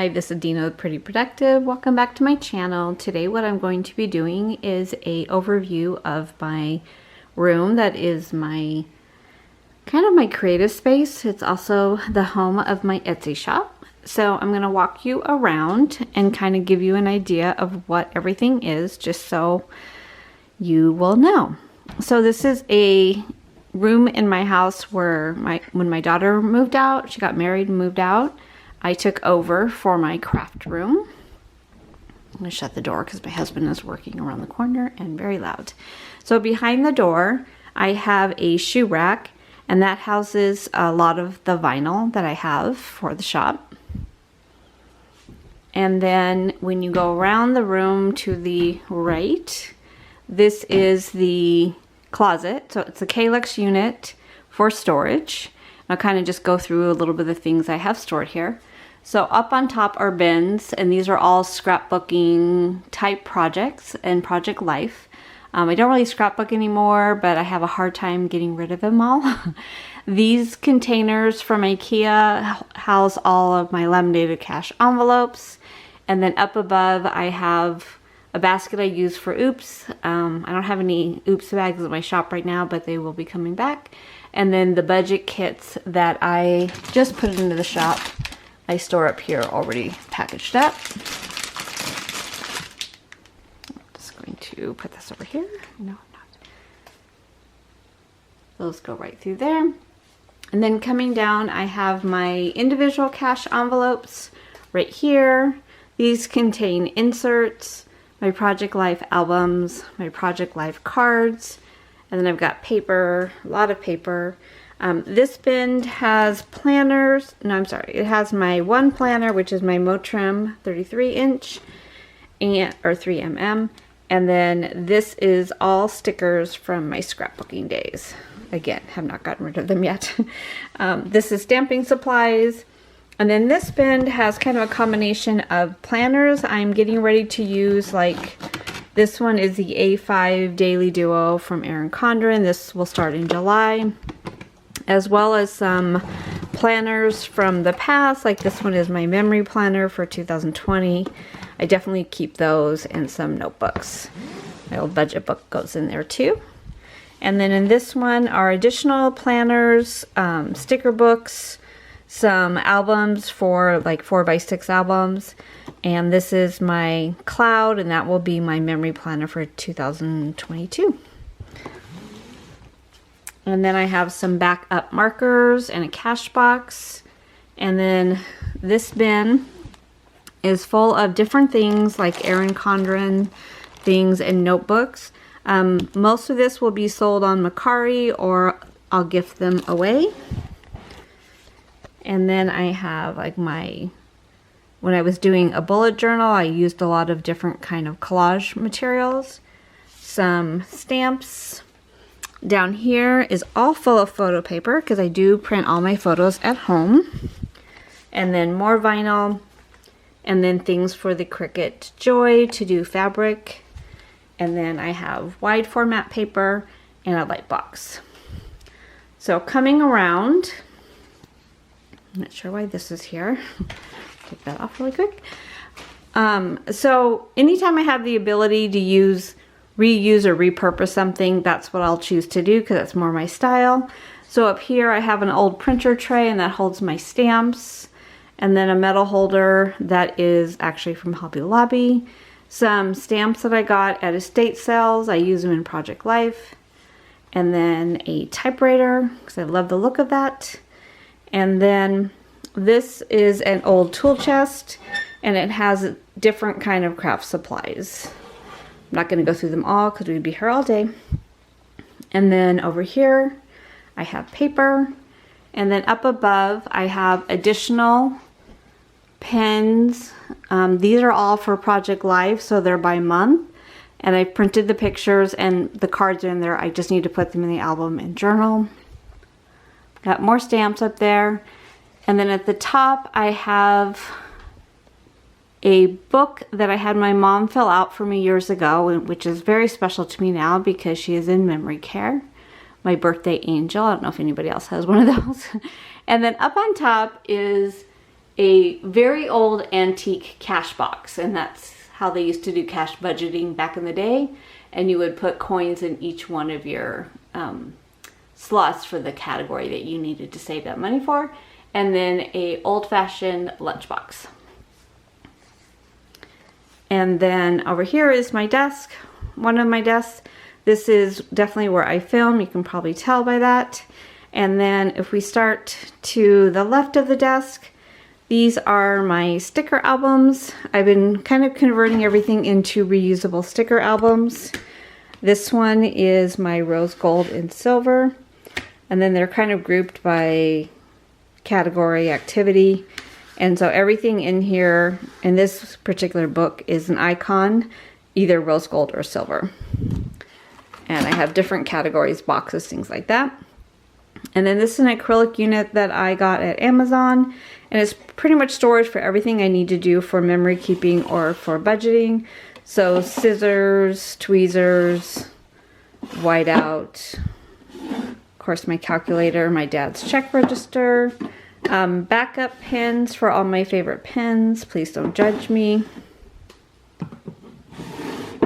Hi, this is Dina with Pretty Productive. Welcome back to my channel. Today what I'm going to be doing is a overview of my room that is my kind of my creative space. It's also the home of my Etsy shop. So I'm going to walk you around and kind of give you an idea of what everything is, just so you will know. So this is a room in my house where when my daughter moved out, she got married and moved out, I took over for my craft room. I'm going to shut the door because my husband is working around the corner and very loud. So behind the door, I have a shoe rack, and that houses a lot of the vinyl that I have for the shop. And then when you go around the room to the right, this is the closet. So it's a Kailux unit for storage. I'll kind of just go through a little bit of the things I have stored here. So up on top are bins, and these are all scrapbooking type projects and Project Life. I don't really scrapbook anymore, but I have a hard time getting rid of them all. These containers from IKEA house all of my laminated cash envelopes. And then up above I have a basket I use for oops. I don't have any oops bags at my shop right now, but they will be coming back. And then the budget kits that I just put into the shop, I store up here already packaged up. I'm just going to put this over here. No, I'm not. Those go right through there. And then coming down, I have my individual cash envelopes right here. These contain inserts, my Project Life albums, my Project Life cards, and then I've got paper, a lot of paper. This bin has planners. No, I'm sorry. It has my one planner, which is my Motrim 33-inch or 3mm. And then this is all stickers from my scrapbooking days. Again, have not gotten rid of them yet. This is stamping supplies. And then this bin has kind of a combination of planners I'm getting ready to use. Like this one is the A5 Daily Duo from Erin Condren. This will start in July. As well as some planners from the past, like this one is my memory planner for 2020. I definitely keep those, and some notebooks. My old budget book goes in there too. And then in this one are additional planners, sticker books, some albums for like 4x6 albums. And this is my cloud, and that will be my memory planner for 2022. And then I have some backup markers and a cash box. And then this bin is full of different things like Erin Condren things and notebooks. Most of this will be sold on Mercari, or I'll gift them away. And then I have like when I was doing a bullet journal, I used a lot of different kind of collage materials. Some stamps. Down here is all full of photo paper because I do print all my photos at home. And then more vinyl. And then things for the Cricut Joy to do fabric. And then I have wide format paper and a light box. So coming around, I'm not sure why this is here. Take that off really quick. So anytime I have the ability to reuse or repurpose something, that's what I'll choose to do because that's more my style. So up here I have an old printer tray, and that holds my stamps, and then a metal holder that is actually from Hobby Lobby. Some stamps that I got at estate sales, I use them in Project Life. And then a typewriter because I love the look of that. And then this is an old tool chest, and it has different kind of craft supplies. I'm not going to go through them all because we'd be here all day. And then over here I have paper, and then up above I have additional pens. These are all for Project Life, so they're by month, and I printed the pictures and the cards are in there. I just need to put them in the album and journal. Got more stamps up there, and then at the top I have a book that I had my mom fill out for me years ago, which is very special to me now because she is in memory care. My birthday angel. I don't know if anybody else has one of those. And then up on top is a very old antique cash box, and that's how they used to do cash budgeting back in the day. And you would put coins in each one of your slots for the category that you needed to save that money for. And then a old-fashioned lunchbox. And then over here is my desk, one of my desks. This is definitely where I film, you can probably tell by that. And then if we start to the left of the desk, these are my sticker albums. I've been kind of converting everything into reusable sticker albums. This one is my rose gold and silver. And then they're kind of grouped by category, activity. And so everything in here, in this particular book, is an icon, either rose gold or silver. And I have different categories, boxes, things like that. And then this is an acrylic unit that I got at Amazon, and it's pretty much storage for everything I need to do for memory keeping or for budgeting. So scissors, tweezers, whiteout, of course my calculator, my dad's check register, backup pens for all my favorite pens, please don't judge me.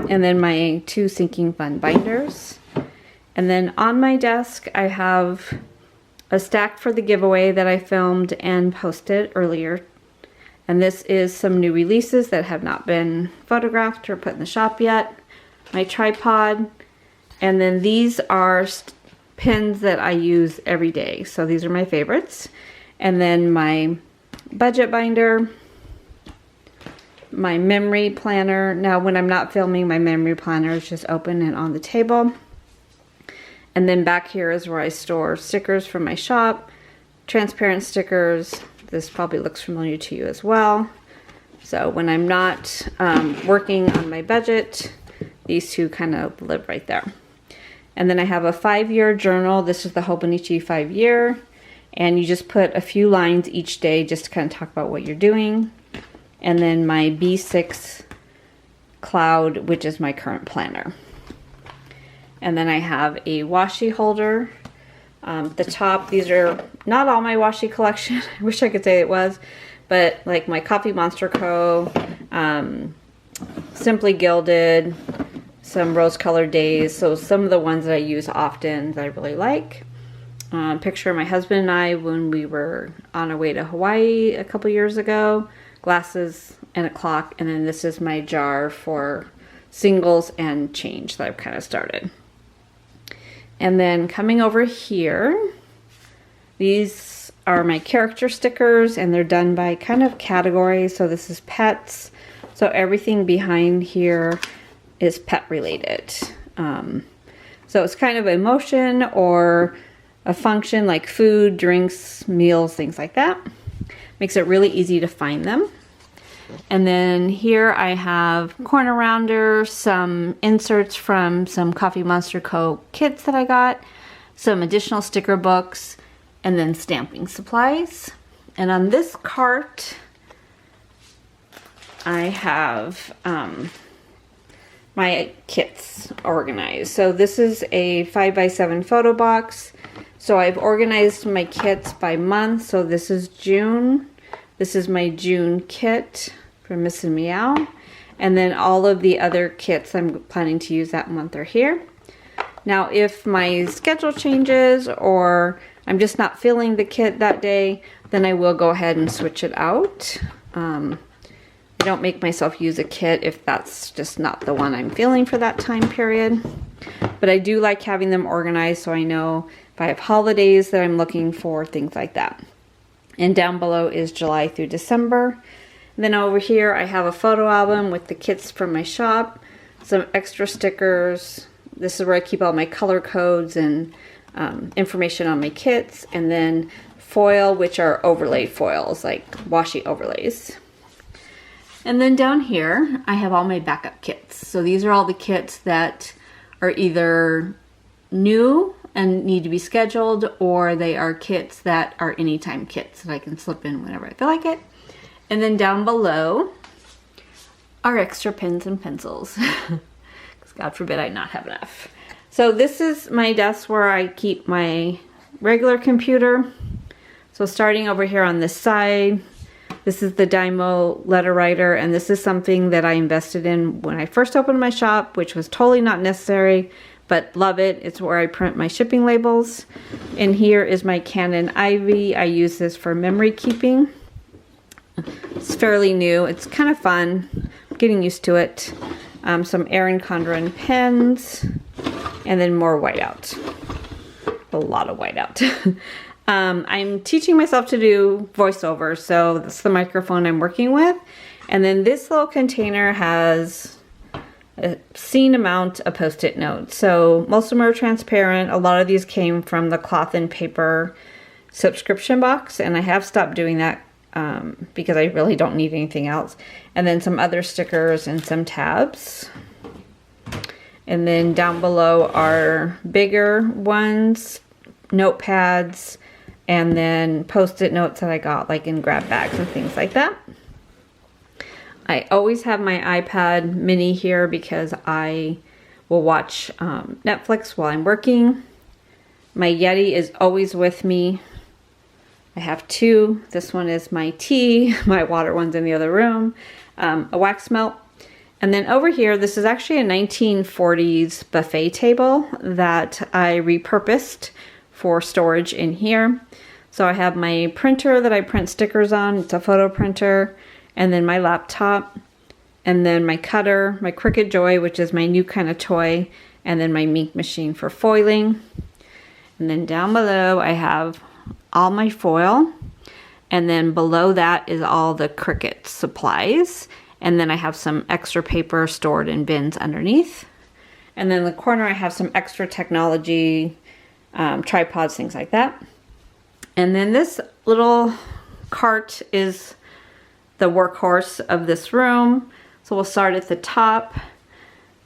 And then my 2 sinking fund binders. And then on my desk I have a stack for the giveaway that I filmed and posted earlier. And this is some new releases that have not been photographed or put in the shop yet. My tripod. And then these are pens that I use every day. So these are my favorites. And then my budget binder. My memory planner. Now when I'm not filming, my memory planner is just open and on the table. And then back here is where I store stickers from my shop, transparent stickers. This probably looks familiar to you as well. So when I'm not working on my budget, these 2 kind of live right there. And then I have a 5-year journal. This is the Hobonichi 5-year. And you just put a few lines each day just to kind of talk about what you're doing. And then my B6 Cloud, which is my current planner. And then I have a washi holder. The top, these are not all my washi collection. I wish I could say it was, but like my Coffee Monster Co., Simply Gilded, some Rose Colored Days. So some of the ones that I use often that I really like. Picture of my husband and I when we were on our way to Hawaii a couple years ago. Glasses and a clock. And then this is my jar for singles and change that I've kind of started. And then coming over here, these are my character stickers, and they're done by kind of category. So this is pets. So everything behind here is pet related. So it's kind of emotion or a function like food, drinks, meals, things like that. Makes it really easy to find them. And then here I have corner rounders, some inserts from some Coffee Monster Co. kits that I got, some additional sticker books, and then stamping supplies. And on this cart, I have my kits organized. So this is a 5x7 photo box. So I've organized my kits by month. So this is June. This is my June kit from Miss and Meow. And then all of the other kits I'm planning to use that month are here. Now if my schedule changes or I'm just not feeling the kit that day, then I will go ahead and switch it out. I don't make myself use a kit if that's just not the one I'm feeling for that time period. But I do like having them organized so I know if I have holidays that I'm looking for, things like that. And down below is July through December. And then over here I have a photo album with the kits from my shop, some extra stickers. This is where I keep all my color codes and information on my kits. And then foil, which are overlay foils, like washi overlays. And then down here I have all my backup kits. So these are all the kits that are either new and need to be scheduled, or they are kits that are anytime kits that I can slip in whenever I feel like it. And then down below are extra pens and pencils, because God forbid I not have enough. So this is my desk where I keep my regular computer. So starting over here on this side, This is the Dymo letter writer, and this is something that I invested in when I first opened my shop, which was totally not necessary, but love it. It's where I print my shipping labels. And here is my Canon Ivy. I use this for memory keeping. It's fairly new. It's kind of fun. I'm getting used to it. Some Erin Condren pens, and then more whiteout. A lot of whiteout. I'm teaching myself to do voiceover, so that's the microphone I'm working with. And then this little container has a obscene amount of Post-it notes. So most of them are transparent. A lot of these came from the Cloth and Paper subscription box, and I have stopped doing that because I really don't need anything else. And then some other stickers and some tabs. And then down below are bigger ones, notepads, and then Post-it notes that I got like in grab bags and things like that. I always have my iPad mini here because I will watch Netflix while I'm working. My Yeti is always with me. I have two. This one is my tea. My water one's in the other room. A wax melt. And then over here, this is actually a 1940s buffet table that I repurposed for storage in here. So I have my printer that I print stickers on. It's a photo printer. And then my laptop. And then my cutter, my Cricut Joy, which is my new kind of toy. And then my Mink machine for foiling. And then down below I have all my foil. And then below that is all the Cricut supplies. And then I have some extra paper stored in bins underneath. And then in the corner I have some extra technology, tripods, things like that. And then this little cart is the workhorse of this room. So we'll start at the top.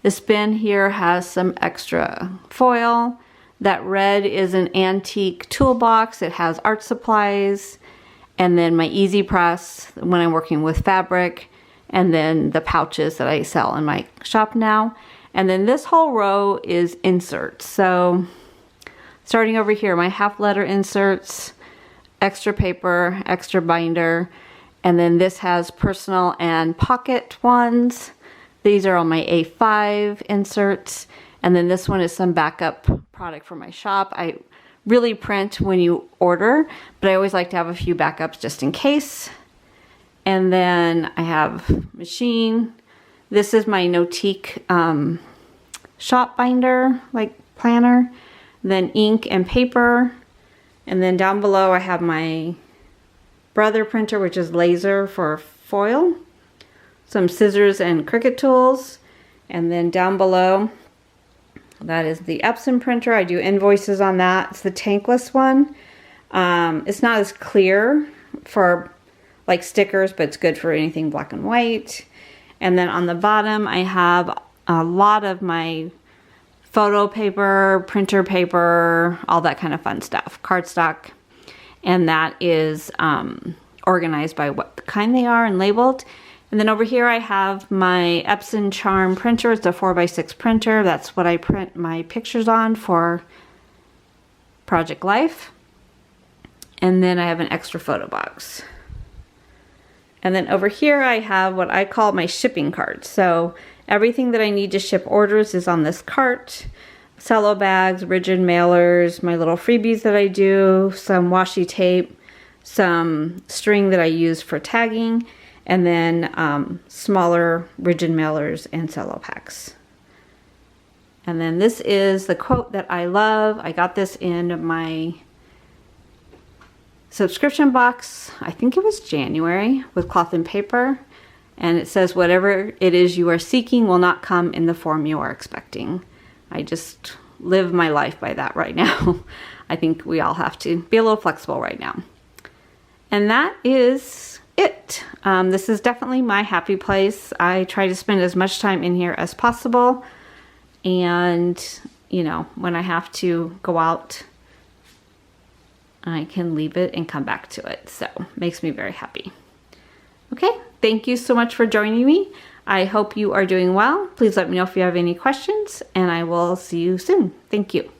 This bin here has some extra foil. That red is an antique toolbox. It has art supplies. And then my Easy Press when I'm working with fabric. And then the pouches that I sell in my shop now. And then this whole row is inserts. So starting over here, my half letter inserts, extra paper, extra binder, and then this has personal and pocket ones. These are all my A5 inserts, and then this one is some backup product for my shop. I really print when you order, but I always like to have a few backups just in case. And then I have machine. This is my Notique shop binder, like planner. Then ink and paper. And then down below I have my Brother printer, which is laser for foil. Some scissors and Cricut tools. And then down below, that is the Epson printer. I do invoices on that. It's the tankless one. It's not as clear for like stickers, but it's good for anything black and white. And then on the bottom, I have a lot of my photo paper, printer paper, all that kind of fun stuff, cardstock. And that is organized by what kind they are and labeled. And then over here I have my Epson Charm printer. It's a 4x6 printer. That's what I print my pictures on for Project Life. And then I have an extra photo box. And then over here I have what I call my shipping cart. So everything that I need to ship orders is on this cart. Cello bags, rigid mailers, my little freebies that I do, some washi tape, some string that I use for tagging, and then smaller rigid mailers and cello packs. And then this is the quote that I love. I got this in my subscription box, I think it was January, with Cloth and Paper. And it says, whatever it is you are seeking will not come in the form you are expecting. I just live my life by that right now. I think we all have to be a little flexible right now. And that is it. This is definitely my happy place. I try to spend as much time in here as possible. And, you know, when I have to go out, I can leave it and come back to it. So it makes me very happy. Okay, thank you so much for joining me. I hope you are doing well. Please let me know if you have any questions, and I will see you soon. Thank you.